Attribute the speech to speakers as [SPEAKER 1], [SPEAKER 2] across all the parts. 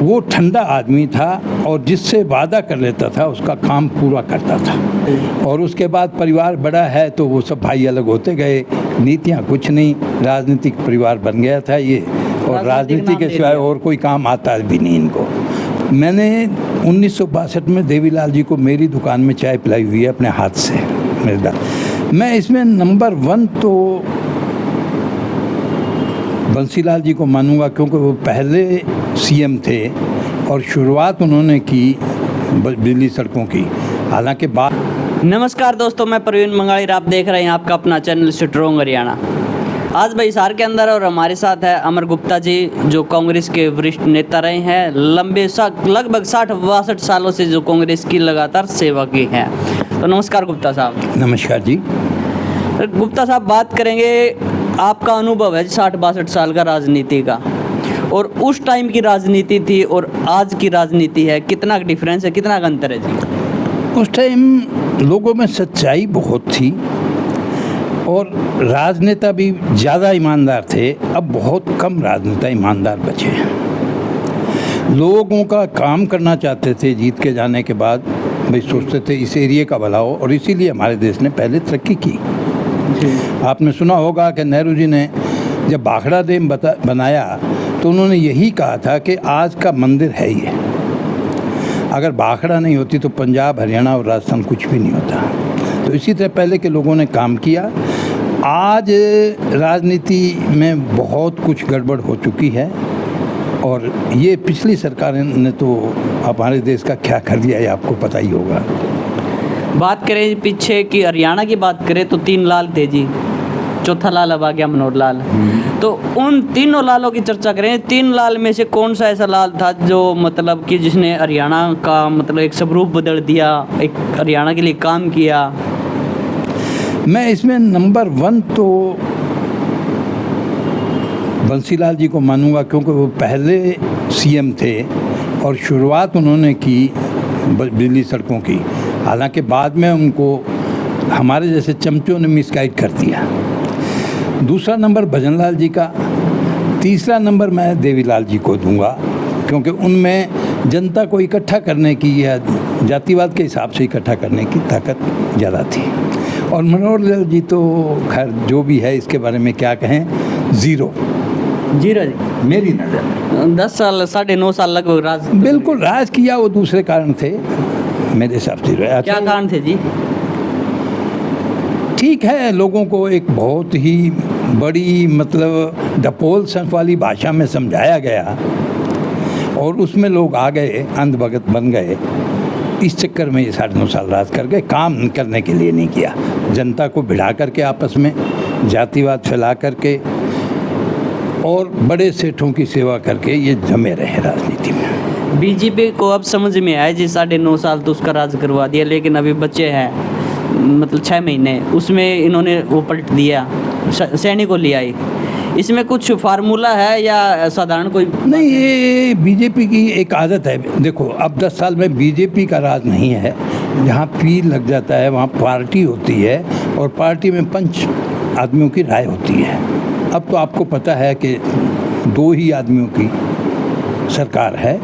[SPEAKER 1] वो ठंडा आदमी था और जिससे वादा कर लेता था उसका काम पूरा करता था। और उसके बाद परिवार बड़ा है तो वो सब भाई अलग होते गए, नीतियाँ कुछ नहीं, राजनीतिक परिवार बन गया था ये, और राजनीति के सिवाय और कोई काम आता भी नहीं इनको। मैंने 1962 में देवीलाल जी को मेरी दुकान में चाय पिलाई हुई है अपने हाथ से। मैं इसमें नंबर 1 तो बंसीलाल जी को मानूंगा, क्योंकि वो पहले सीएम थे और शुरुआत उन्होंने की बिजली सड़कों की, हालांकि बाद।
[SPEAKER 2] नमस्कार दोस्तों, मैं प्रवीण मंगाड़ीर, आप देख रहे हैं आपका अपना चैनल स्ट्रॉन्ग हरियाणा। आज भाई हिसार के अंदर और हमारे साथ है अमर गुप्ता जी, जो कांग्रेस के वरिष्ठ नेता रहे हैं, लगभग 60-62 सालों से जो कांग्रेस की लगातार सेवा की है। तो नमस्कार गुप्ता साहब।
[SPEAKER 1] नमस्कार जी।
[SPEAKER 2] गुप्ता साहब, बात करेंगे, आपका अनुभव है 60-62 साल का राजनीति का, और उस टाइम की राजनीति थी और आज की राजनीति है, कितना डिफरेंस है, कितना अंतर है जी?
[SPEAKER 1] उस टाइम लोगों में सच्चाई बहुत थी और राजनेता भी ज़्यादा ईमानदार थे। अब बहुत कम राजनेता ईमानदार बचे हैं। लोगों का काम करना चाहते थे, जीत के जाने के बाद भाई सोचते थे इस एरिया का भला हो, और इसीलिए हमारे देश ने पहले तरक्की की। आपने सुना होगा कि नेहरू जी ने जब भाखड़ा डैम बनाया तो उन्होंने यही कहा था कि आज का मंदिर है ये, अगर भाखड़ा नहीं होती तो पंजाब, हरियाणा और राजस्थान कुछ भी नहीं होता। तो इसी तरह पहले के लोगों ने काम किया। आज राजनीति में बहुत कुछ गड़बड़ हो चुकी है, और ये पिछली सरकार ने तो हमारे देश का क्या कर दिया है आपको पता ही होगा।
[SPEAKER 2] बात करें पीछे की, हरियाणा की बात करें तो 3 लाल थे जी, चौथा लाल अब आ गया मनोहर लाल। तो उन तीनों लालों की चर्चा करें, 3 लाल में से कौन सा ऐसा लाल था जो मतलब कि जिसने हरियाणा का मतलब एक स्वरूप बदल दिया, एक हरियाणा के लिए काम किया?
[SPEAKER 1] मैं इसमें नंबर 1 तो बंसीलाल जी को मानूंगा, क्योंकि वो पहले सीएम थे और शुरुआत उन्होंने की बिजली सड़कों की, हालांकि बाद में उनको हमारे जैसे चमचों ने मिसगाइड कर दिया। दूसरा नंबर भजनलाल जी का, तीसरा नंबर मैं देवीलाल जी को दूंगा, क्योंकि उनमें जनता को इकट्ठा करने की या जातिवाद के हिसाब से इकट्ठा करने की ताकत ज़्यादा थी। और मनोहर लाल जी तो खैर जो भी है इसके बारे में क्या कहें, ज़ीरो
[SPEAKER 2] जी
[SPEAKER 1] मेरी नज़र।
[SPEAKER 2] 10 साल 9.5 साल लगभग राज,
[SPEAKER 1] बिल्कुल राज किया, वो दूसरे कारण थे मेरे हिसाब से।
[SPEAKER 2] क्या कारण थे जी?
[SPEAKER 1] ठीक है, लोगों को एक बहुत ही बड़ी मतलब डपोल संख वाली भाषा में समझाया गया और उसमें लोग आ गए, अंधभगत बन गए। इस चक्कर में ये 9.5 साल राज कर गए, काम करने के लिए नहीं किया। जनता को भिड़ा करके आपस में जातिवाद फैला करके और बड़े सेठों की सेवा करके ये जमे रहे राजनीति में।
[SPEAKER 2] बीजेपी को अब समझ में आया जी, 9.5 साल तो उसका राज करवा दिया, लेकिन अभी बच्चे हैं मतलब 6 महीने, उसमें इन्होंने वो पलट दिया, सैनिकों ले आई। इसमें कुछ फार्मूला है या साधारण कोई?
[SPEAKER 1] नहीं, ये बीजेपी की एक आदत है। देखो, अब 10 साल में बीजेपी का राज नहीं है। जहाँ पीर लग जाता है वहाँ पार्टी होती है और पार्टी में 5 आदमियों की राय होती है। अब तो आपको पता है कि 2 ही आदमियों की सरकार है,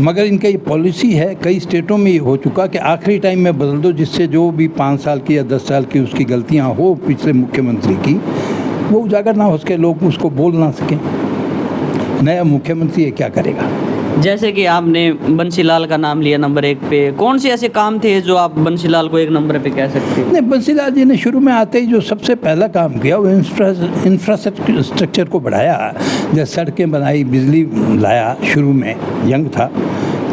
[SPEAKER 1] मगर इनका ये पॉलिसी है, कई स्टेटों में ये हो चुका कि आखिरी टाइम में बदल दो, जिससे जो भी 5 साल की या 10 साल की उसकी गलतियाँ हो पिछले मुख्यमंत्री की, वो उजागर ना हो सके, लोग उसको बोल ना सकें। नया मुख्यमंत्री ये क्या करेगा?
[SPEAKER 2] जैसे कि आपने बंसीलाल का नाम लिया नंबर 1 पे, कौन से ऐसे काम थे जो आप बंसीलाल को 1 नंबर पे कह सकते हैं?
[SPEAKER 1] नहीं, बंसीलाल जी ने शुरू में आते ही जो सबसे पहला काम किया वो इंफ्रास्ट्रक्चर को बढ़ाया, जैसे सड़कें बनाई, बिजली लाया। शुरू में यंग था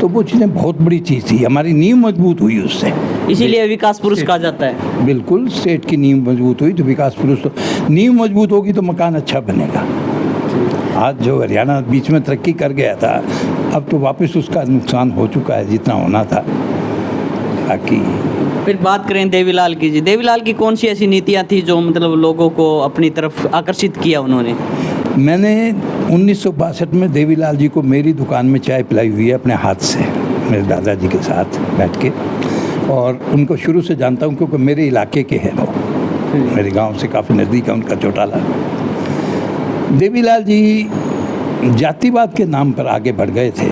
[SPEAKER 1] तो वो चीज़ें बहुत बड़ी चीज़ थी, हमारी नींव मजबूत हुई उससे,
[SPEAKER 2] इसीलिए विकास पुरुष कहा जाता है।
[SPEAKER 1] बिल्कुल, स्टेट की नींव मजबूत हुई तो विकास पुरुष। तो नींव मजबूत होगी तो मकान अच्छा बनेगा। आज जो हरियाणा बीच में तरक्की कर गया था, अब तो वापस उसका नुकसान हो चुका है जितना होना था। बाकी
[SPEAKER 2] फिर बात करें देवीलाल की जी, देवीलाल की कौन सी ऐसी नीतियाँ थी जो मतलब लोगों को अपनी तरफ आकर्षित किया उन्होंने?
[SPEAKER 1] मैंने 1962 में देवीलाल जी को मेरी दुकान में चाय पिलाई हुई है अपने हाथ से, मेरे दादाजी के साथ बैठ के, और उनको शुरू से जानता हूँ क्योंकि मेरे इलाके के हैं वो, मेरे गांव से काफ़ी नज़दीक है उनका चौटाला। देवीलाल जी जातिवाद के नाम पर आगे बढ़ गए थे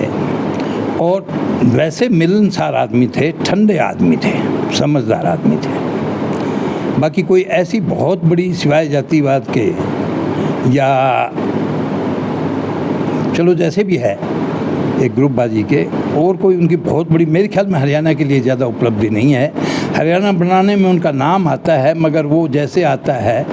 [SPEAKER 1] और वैसे मिलनसार आदमी थे, ठंडे आदमी थे, समझदार आदमी थे। बाकी कोई ऐसी बहुत बड़ी सिवाय जातिवाद के या चलो जैसे भी है एक ग्रुपबाजी के, और कोई उनकी बहुत बड़ी मेरे ख्याल में हरियाणा के लिए ज़्यादा उपलब्धि नहीं है। हरियाणा बनाने में उनका नाम आता है, मगर वो जैसे आता है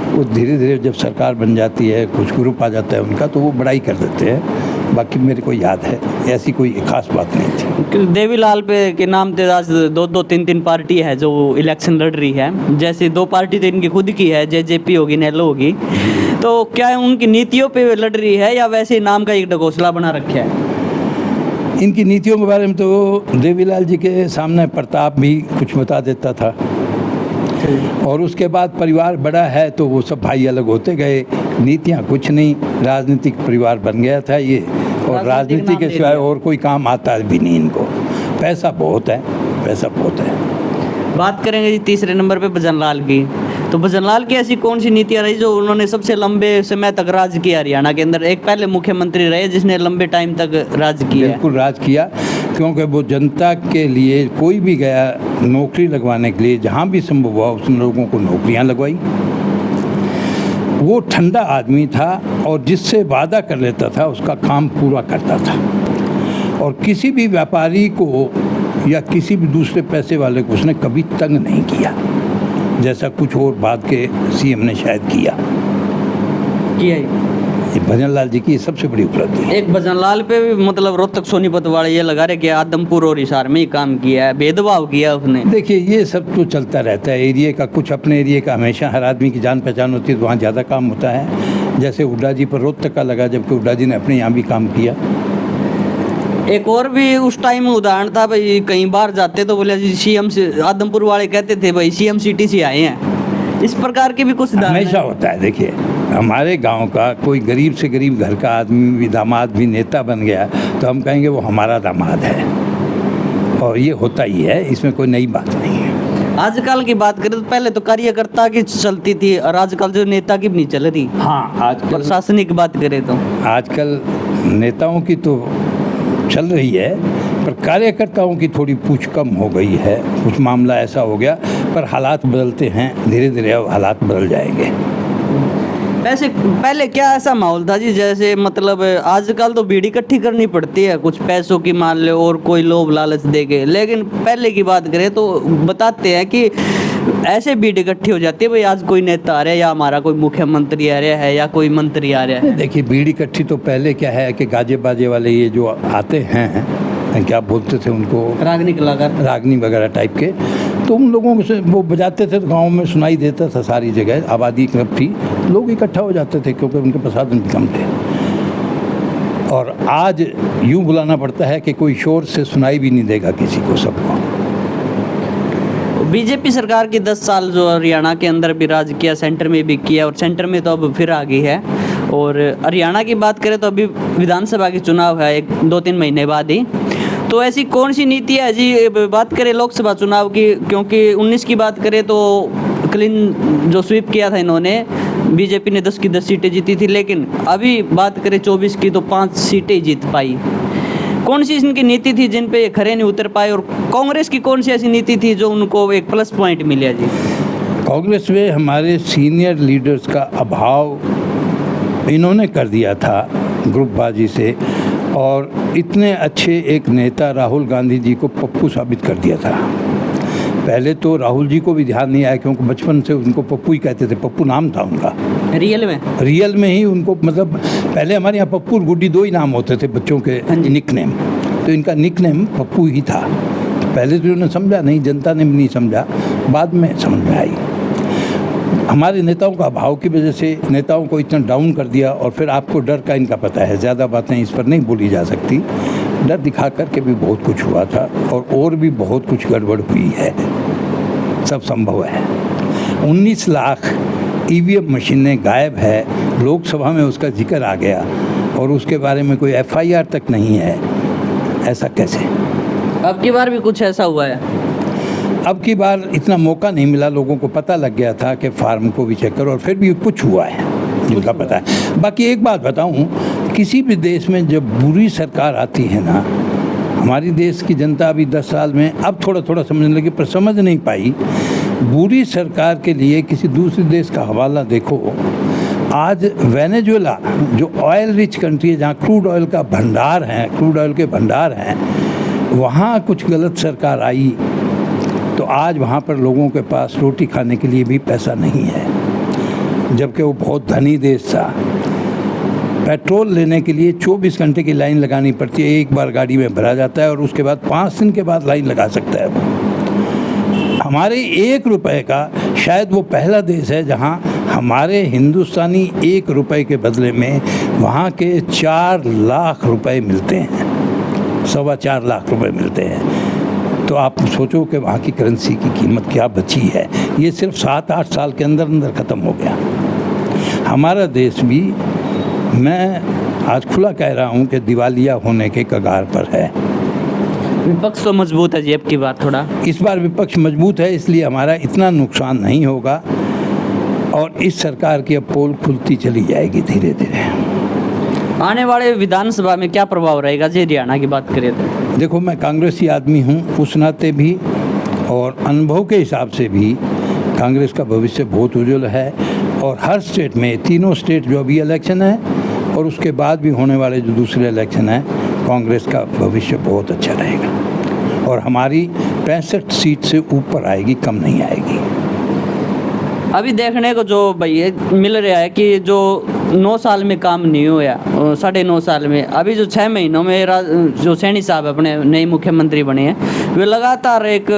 [SPEAKER 1] वो धीरे धीरे जब सरकार बन जाती है, कुछ ग्रुप आ जाता है उनका, तो वो बड़ाई कर देते हैं। बाकी मेरे को याद है ऐसी कोई खास बात नहीं थी।
[SPEAKER 2] देवीलाल पे के नाम पे आज दो तीन पार्टी है जो इलेक्शन लड़ रही है। जैसे 2 पार्टी तो इनकी खुद की है, जेजेपी होगी, नेलो होगी। तो क्या उनकी नीतियों पे लड़ रही है या वैसे ही नाम का एक ढकोसला बना रखा है?
[SPEAKER 1] इनकी नीतियों के बारे में तो देवीलाल जी के सामने प्रताप भी कुछ बता देता था, और उसके बाद परिवार बड़ा है तो वो सब भाई अलग होते गए। नीतियाँ कुछ नहीं, राजनीतिक परिवार बन गया था ये, और राजनीति के सिवाय और कोई काम आता भी नहीं इनको। पैसा बहुत है, पैसा बहुत है।
[SPEAKER 2] बात करेंगे जी तीसरे नंबर पे भजनलाल की। तो भजनलाल की ऐसी कौन सी नीतियाँ रही जो उन्होंने सबसे लंबे समय तक राज किया हरियाणा के अंदर? एक पहले मुख्यमंत्री रहे जिसने लंबे टाइम तक राज किया।
[SPEAKER 1] बिल्कुल राज किया, क्योंकि वो जनता के लिए कोई भी गया नौकरी लगवाने के लिए, जहाँ भी संभव हुआ उन लोगों को नौकरियाँ लगवाई। वो ठंडा आदमी था और जिससे वादा कर लेता था उसका काम पूरा करता था, और किसी भी व्यापारी को या किसी भी दूसरे पैसे वाले को उसने कभी तंग नहीं किया, जैसा कुछ और बाद के सीएम ने शायद किया। ये भजनलाल जी की सबसे बड़ी उपलब्धि है।
[SPEAKER 2] एक भजनलाल पे भी मतलब रोहतक सोनीपत वाले ये लगा रहे कि आदमपुर और हिसार में ही काम किया है, भेदभाव किया उसने।
[SPEAKER 1] देखिए ये सब तो चलता रहता है, एरिया का कुछ अपने एरिया का हमेशा हर आदमी की जान पहचान होती है तो वहाँ ज़्यादा काम होता है। जैसे हुड्डा जी पर रोहतक का लगा, जबकि हुड्डा जी ने अपने यहाँ भी काम किया।
[SPEAKER 2] एक और भी उस टाइम उदाहरण था भाई, कहीं बाहर जाते तो बोले जी सीएम से, आदमपुर वाले कहते थे भाई सीएम सिटी से आए हैं। इस प्रकार के भी कुछ
[SPEAKER 1] हमेशा होता है। देखिए हमारे गांव का कोई गरीब से गरीब घर का आदमी भी, दामाद भी नेता बन गया तो हम कहेंगे वो हमारा दामाद है, और ये होता ही है, इसमें कोई नई बात नहीं है।
[SPEAKER 2] आजकल की बात करें तो पहले तो कार्यकर्ता की चलती थी और आजकल जो नेता की भी नहीं चल रही।
[SPEAKER 1] हाँ, आजकल
[SPEAKER 2] प्रशासनिक बात करें तो
[SPEAKER 1] आजकल नेताओं की तो चल रही है, पर कार्यकर्ताओं की थोड़ी पूछ कम हो गई है। कुछ मामला ऐसा हो गया, पर हालात बदलते हैं, धीरे धीरे अब हालात बदल जाएंगे।
[SPEAKER 2] वैसे पहले क्या ऐसा माहौल था जी, जैसे मतलब आजकल तो भीड़ इकट्ठी करनी पड़ती है कुछ पैसों की मान लो और कोई लोभ लालच देके, लेकिन पहले की बात करें तो बताते हैं कि ऐसे भीड़ इकट्ठी हो जाती है भाई आज कोई नेता आ रहा है या हमारा कोई मुख्यमंत्री आ रहा है या कोई मंत्री आ रहा है।
[SPEAKER 1] देखिए भीड़ इकट्ठी तो पहले क्या है कि गाजे बाजे वाले ये जो आते हैं, क्या बोलते थे उनको,
[SPEAKER 2] रागनी कलाकार,
[SPEAKER 1] रागनी वगैरह टाइप के, तो उन लोगों से वो बजाते थे तो गाँव में सुनाई देता था, सारी जगह आबादी इकट्ठी, लोग इकट्ठा हो जाते थे क्योंकि उनके प्रसाधन भी कम थे। और आज यूँ बुलाना पड़ता है कि कोई शोर से सुनाई भी नहीं देगा किसी को, सबको।
[SPEAKER 2] बीजेपी सरकार की 10 साल जो हरियाणा के अंदर भी राज किया, सेंटर में भी किया, और सेंटर में तो अब फिर आ गई है। और हरियाणा की बात करें तो अभी विधानसभा के चुनाव है 2-3 महीने बाद ही। तो ऐसी कौन सी नीति है जी, बात करें लोकसभा चुनाव की, क्योंकि 19 की बात करें तो क्लीन जो स्वीप किया था इन्होंने, बीजेपी ने 10 की 10 सीटें जीती थी, लेकिन अभी बात करें 24 की तो 5 सीटें जीत पाई। कौन सी इनकी नीति थी जिन पे खरे नहीं उतर पाए, और कांग्रेस की कौन सी ऐसी नीति थी जो उनको एक प्लस पॉइंट मिला जी?
[SPEAKER 1] कांग्रेस में हमारे सीनियर लीडर्स का अभाव इन्होंने कर दिया था ग्रुपबाजी से, और इतने अच्छे एक नेता राहुल गांधी जी को पप्पू साबित कर दिया था। पहले तो राहुल जी को भी ध्यान नहीं आया क्योंकि बचपन से उनको पप्पू ही कहते थे, पप्पू नाम था उनका। रियल में ही उनको, मतलब पहले हमारे यहाँ पप्पू और गुड्डी 2 ही नाम होते थे बच्चों के निकनेम, तो इनका निकनेम पप्पू ही था। तो पहले तो उन्होंने समझा नहीं, जनता ने भी नहीं समझा, बाद में समझ में आई। हमारे नेताओं का अभाव की वजह से नेताओं को इतना डाउन कर दिया, और फिर आपको डर का इनका पता है, ज़्यादा बातें इस पर नहीं बोली जा सकती। डर दिखा करके भी बहुत कुछ हुआ था, और भी बहुत कुछ गड़बड़ हुई है, सब संभव है। 19 लाख ईवीएम मशीनें गायब है, लोकसभा में उसका जिक्र आ गया और उसके बारे में कोई एफआईआर तक नहीं है, ऐसा कैसे?
[SPEAKER 2] अब की बार भी कुछ ऐसा हुआ है?
[SPEAKER 1] अब की बार इतना मौका नहीं मिला, लोगों को पता लग गया था कि फार्म को भी चेक करो, और फिर भी कुछ हुआ है जिनका पता है। बाकी एक बात बताऊं किसी भी देश में जब बुरी सरकार आती है ना, हमारी देश की जनता अभी 10 साल में अब थोड़ा थोड़ा समझने लगी, पर समझ नहीं पाई। बुरी सरकार के लिए किसी दूसरे देश का हवाला देखो। आज वेनेजुएला जो ऑयल रिच कंट्री है, जहाँ क्रूड ऑयल का भंडार है, क्रूड ऑयल के भंडार हैं, वहाँ कुछ गलत सरकार आई तो आज वहाँ पर लोगों के पास रोटी खाने के लिए भी पैसा नहीं है, जबकि वो बहुत धनी देश था। पेट्रोल लेने के लिए 24 घंटे की लाइन लगानी पड़ती है, एक बार गाड़ी में भरा जाता है और उसके बाद 5 दिन के बाद लाइन लगा सकता है वो। हमारे 1 रुपए का शायद वो पहला देश है जहाँ हमारे हिंदुस्तानी 1 रुपए के बदले में वहाँ के 4 लाख रुपए मिलते हैं, 4.25 लाख रुपए मिलते हैं। तो आप सोचो कि वहाँ की करेंसी की कीमत क्या बची है। ये सिर्फ 7-8 साल के अंदर अंदर ख़त्म हो गया। हमारा देश भी, मैं आज खुला कह रहा हूँ कि दिवालिया होने के कगार पर है।
[SPEAKER 2] विपक्ष तो मजबूत है जी, अब की बार थोड़ा
[SPEAKER 1] इस बार विपक्ष मजबूत है, इसलिए हमारा इतना नुकसान नहीं होगा और इस सरकार की अब पोल खुलती चली जाएगी धीरे धीरे।
[SPEAKER 2] आने वाले विधानसभा में क्या प्रभाव रहेगा जी हरियाणा की बात करें तो?
[SPEAKER 1] देखो, मैं कांग्रेसी आदमी हूँ, उस नाते भी और अनुभव के हिसाब से भी कांग्रेस का भविष्य बहुत उज्जवल है। और हर स्टेट में, तीनों स्टेट जो अभी इलेक्शन है और उसके बाद भी होने वाले जो दूसरे इलेक्शन हैं, कांग्रेस का भविष्य बहुत अच्छा रहेगा और हमारी 65 सीट से ऊपर आएगी, कम नहीं आएगी।
[SPEAKER 2] अभी देखने को जो भाई मिल रहा है कि जो 9 साल में काम नहीं हुआ, 9.5 साल में, अभी जो 6 महीनों में जो सैनी साहब अपने नए मुख्यमंत्री बने हैं, वे लगातार एक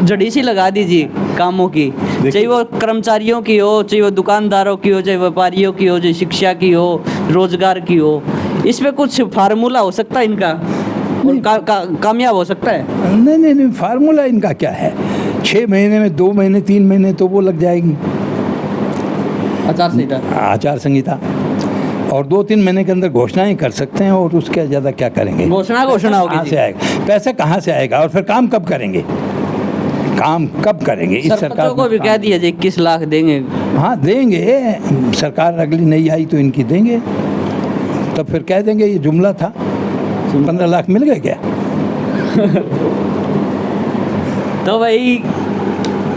[SPEAKER 2] जड़ी सी लगा दीजिए कामों की, चाहे वो कर्मचारियों की हो, चाहे वो दुकानदारों की हो, चाहे व्यापारियों की हो, चाहे शिक्षा की हो, रोजगार की हो। इसमें कुछ फार्मूला हो सकता है इनका और कामयाब हो सकता है?
[SPEAKER 1] नहीं, फार्मूला इनका क्या है? 6 महीने में 2 महीने 3 महीने तो वो लग जाएगी आचार संहिता, और 2-3 महीने के अंदर घोषणाएं कर सकते हैं और उसके ज़्यादा क्या करेंगे?
[SPEAKER 2] घोषणा होगी।
[SPEAKER 1] कहाँ से आएगा पैसा, कहाँ से आएगा? और फिर काम कब करेंगे? इस सरकार
[SPEAKER 2] को भी कह दिया 21 लाख देंगे।
[SPEAKER 1] हाँ देंगे, सरकार अगली नई आई तो इनकी देंगे, तब फिर कह देंगे ये जुमला था, 15 लाख मिल गए क्या?
[SPEAKER 2] तो भाई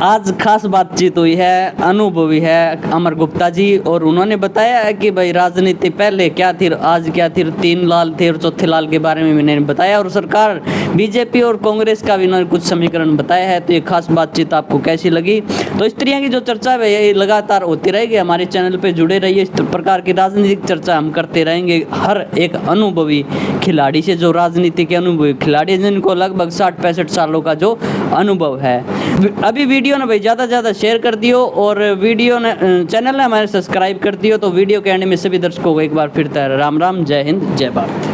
[SPEAKER 2] आज खास बातचीत हुई है, अनुभवी है अमर गुप्ता जी, और उन्होंने बताया है कि भाई राजनीति पहले क्या थी, आज क्या थी, 3 लाल थे और चौथे लाल के बारे में मैंने बताया, और सरकार बीजेपी और कांग्रेस का भी इन्होंने कुछ समीकरण बताया है। तो ये खास बातचीत आपको कैसी लगी? तो इस तरह की जो चर्चा है ये लगातार होती रहेगी। हमारे चैनल पे जुड़े रहिए, इस प्रकार की राजनीतिक चर्चा हम करते रहेंगे हर एक अनुभवी खिलाड़ी से, जो राजनीति के अनुभवी खिलाड़ी हैं, जिनको लगभग 60-65 सालों का जो अनुभव है। अभी वीडियो ना भाई ज़्यादा से ज़्यादा शेयर कर दियो और वीडियो ने चैनल ने हमारे सब्सक्राइब कर दियो। तो वीडियो के एंड में सभी दर्शकों को एक बार फिर राम राम, जय हिंद, जय भारत।